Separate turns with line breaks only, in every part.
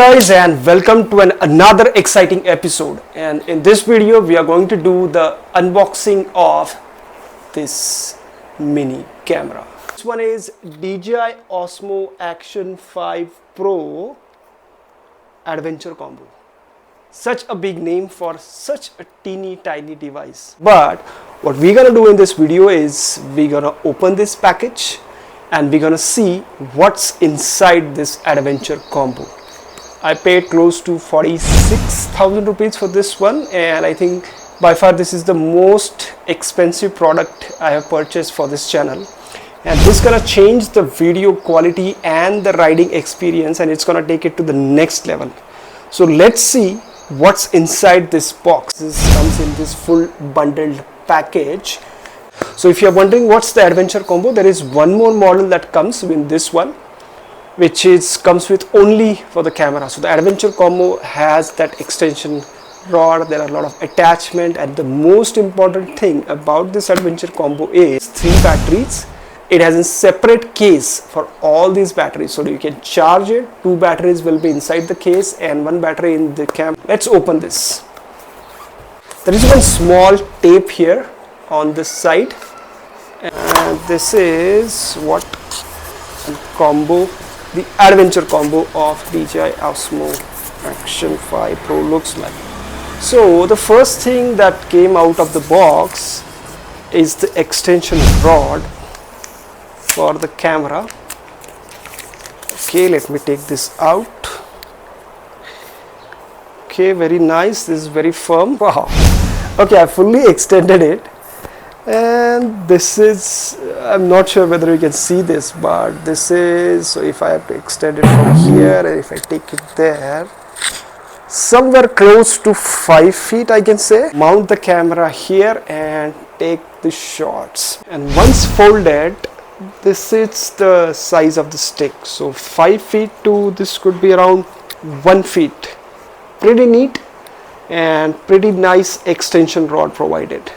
Guys, and welcome to another exciting episode, and in this video we are going to do the unboxing of this mini camera. This one is DJI Osmo Action 5 Pro Adventure Combo. Such a big name for such a teeny tiny device, but what we're gonna do in this video is we're gonna open this package and we're gonna see what's inside this adventure combo. I paid close to 46,000 rupees for this one, and I think by far this is the most expensive product I have purchased for this channel. And this is gonna change the video quality and the riding experience, and it's gonna take it to the next level. So let's see what's inside this box. This comes in this full bundled package. So if you're wondering what's the adventure combo, there is one more model that comes in this one, which comes with only for the camera. So the adventure combo has that extension rod. There are a lot of attachment, and the most important thing about this adventure combo is 3 batteries. It has a separate case for all these batteries, so you can charge it. 2 batteries will be inside the case and 1 battery in the camera. Let's open this. There is one small tape here on this side, and this is what combo, the adventure combo of DJI Osmo Action 5 Pro looks like. So the first thing that came out of the box is the extension rod for the camera. Okay, let me take this out. Okay, very nice. This is very firm. Wow. Okay, I fully extended it, and this is, I'm not sure whether you can see this, but this is, so if I have to extend it from here and if I take it there, somewhere close to 5 feet I can say. Mount the camera here and take the shots, and once folded, this is the size of the stick. So 5 feet to this could be around 1 feet. Pretty neat and pretty nice extension rod provided.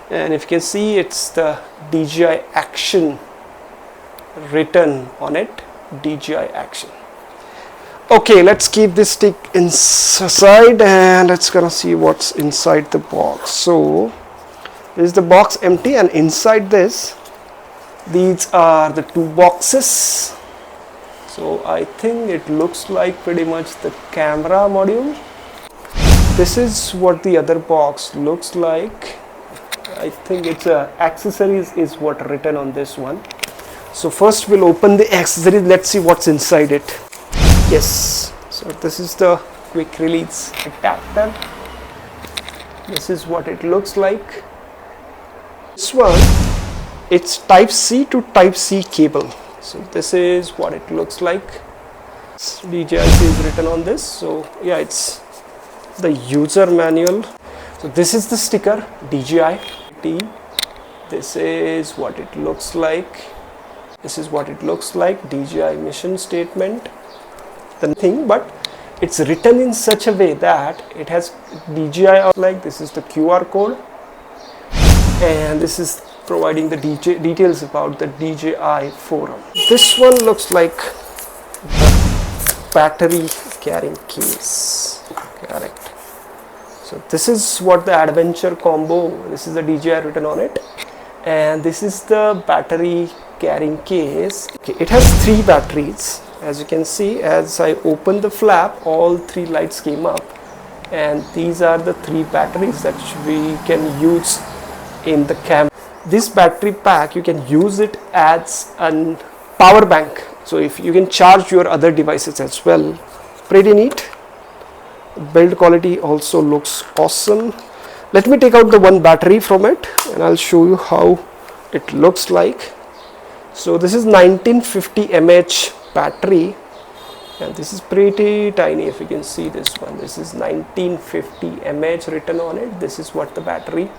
And if you can see, it's the DJI Action written on it, DJI Action. Okay, let's keep this stick inside and let's gonna see what's inside the box. So this is the box empty, and inside this, these are the 2 boxes. So I think it looks like pretty much the camera module. This is what the other box looks like. I think it's accessories is what written on this one. So first we'll open the accessories. Let's see what's inside it. Yes, so this is the quick release adapter. This is what it looks like. This one, it's type C to type C cable. So this is what it looks like. DJI is written on this. So yeah, it's the user manual. So this is the sticker, DJI. This is what it looks like. This is what it looks like, DJI mission statement. The thing, but it's written in such a way that it has DJI, like this is the QR code, and this is providing the details about the DJI forum. This one looks like the battery carrying case. Correct. So this is what the adventure combo, this is the DJI written on it, and this is the battery carrying case. Okay, it has 3 batteries. As you can see, as I open the flap, all 3 lights came up, and these are the 3 batteries that we can use in the camera. This battery pack, you can use it as a power bank, so if you can charge your other devices as well. Pretty neat. Build quality also looks awesome. Let me take out the 1 battery from it and I'll show you how it looks like. So this is 1950 mAh battery, and this is pretty tiny. If you can see this one, this is 1950 mAh written on it. This is what the battery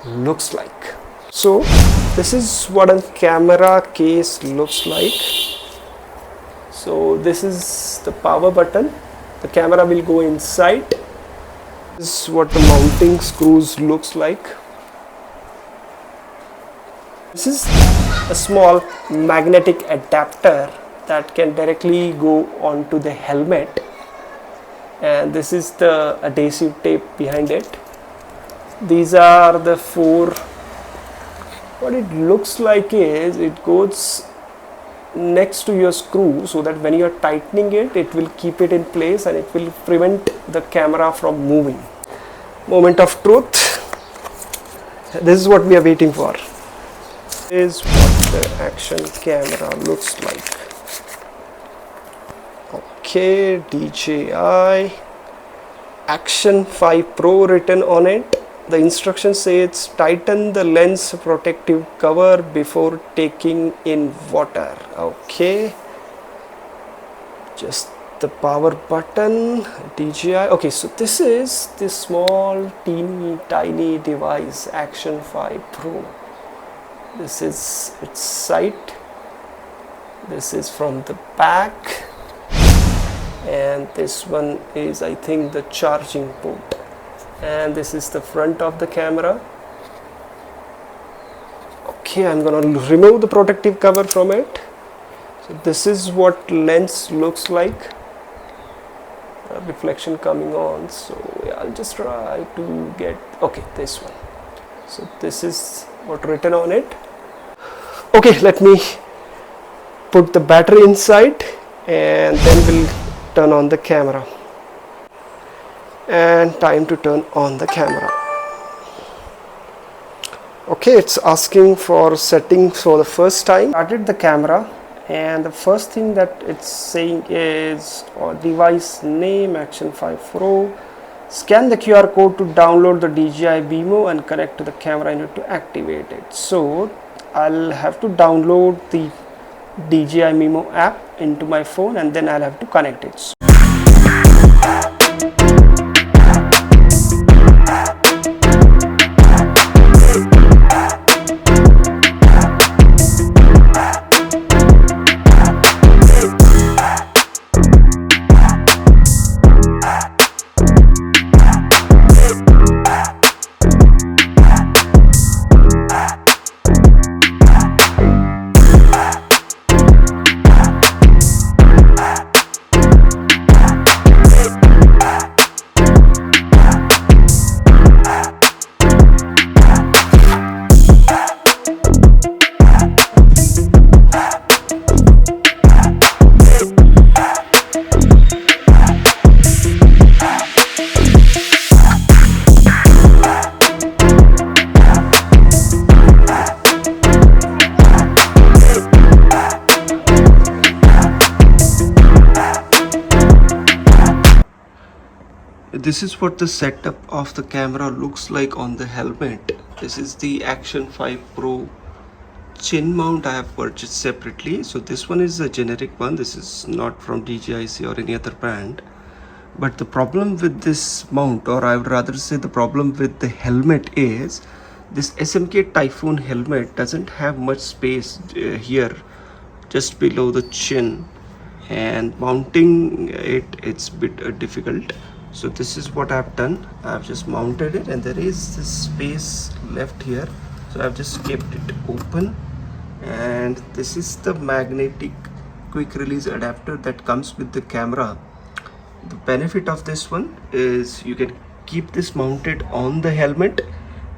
looks like. So this is what a camera case looks like. So this is the power button. The camera will go inside. This is what the mounting screws looks like. This is a small magnetic adapter that can directly go onto the helmet and this is the adhesive tape behind it. These are the four. What it looks like is it goes next to your screw, so that when you are tightening it, it will keep it in place and it will prevent the camera from moving. Moment of truth. This is what we are waiting for. This is what the action camera looks like. Okay, DJI Action 5 Pro written on it. The instruction says tighten the lens protective cover before taking in water. Okay, just the power button, DJI. Okay, so this is this small teeny tiny device, Action 5 Pro. This is its sight. This is from the back, and this one is, I think, the charging port. And this is the front of the camera. Okay, I'm gonna remove the protective cover from it. So this is what lens looks like. Reflection coming on. So yeah, I'll just try to get, okay, this one. So this is what written on it. Okay, let me put the battery inside and then we'll turn on the camera. And time to turn on the camera. Okay, it's asking for settings for the first time. Started the camera, and the first thing that it's saying is device name Action 5 Pro. Scan the QR code to download the DJI Beemo and connect to the camera. I need to activate it. So I'll have to download the DJI Beemo app into my phone, and then I'll have to connect it. This is what the setup of the camera looks like on the helmet. This is the Action 5 Pro chin mount I have purchased separately. So this one is a generic one. This is not from DJI or any other brand. But the problem with this mount, or I would rather say the problem with the helmet, is this SMK Typhoon helmet doesn't have much space here just below the chin, and mounting it's a bit difficult. So this is what I've done. I've just mounted it, and there is this space left here, so I've just kept it open. And this is the magnetic quick release adapter that comes with the camera. The benefit of this one is you can keep this mounted on the helmet,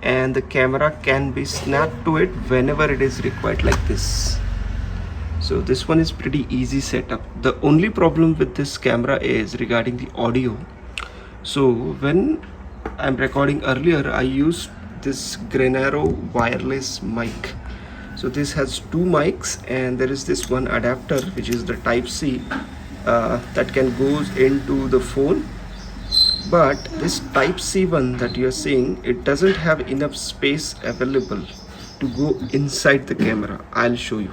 and the camera can be snapped to it whenever it is required, like this. So this one is pretty easy setup. The only problem with this camera is regarding the audio. So when I'm recording earlier, I used this Grenaro wireless mic. So this has two mics, and there is this one adapter which is the Type-C that can go into the phone. But this Type-C one that you are seeing, it doesn't have enough space available to go inside the camera. I'll show you.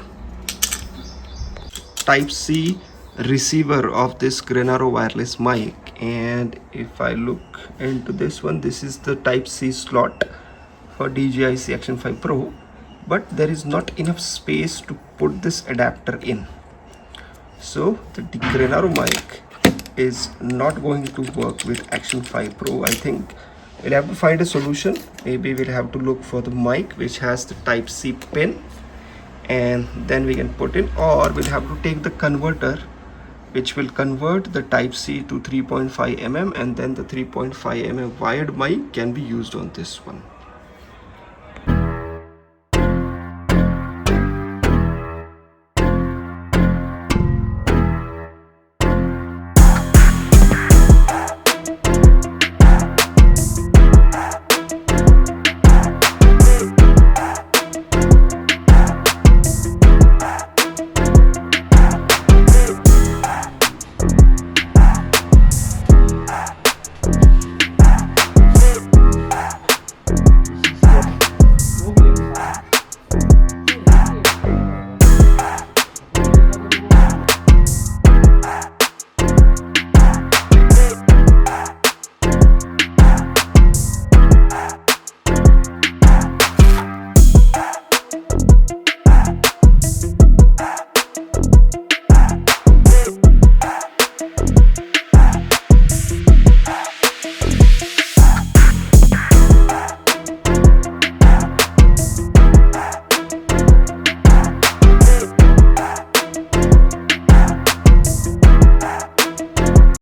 Type-C receiver of this Grenaro wireless mic, and if I look into this one, this is the Type-C slot for DJI Action 5 Pro, but there is not enough space to put this adapter in. So the Grenaro mic is not going to work with Action 5 Pro. I think we'll have to find a solution. Maybe we'll have to look for the mic which has the Type-C pin, and then we can put in, or we'll have to take the converter which will convert the type C to 3.5 mm, and then the 3.5 mm wired mic can be used on this one.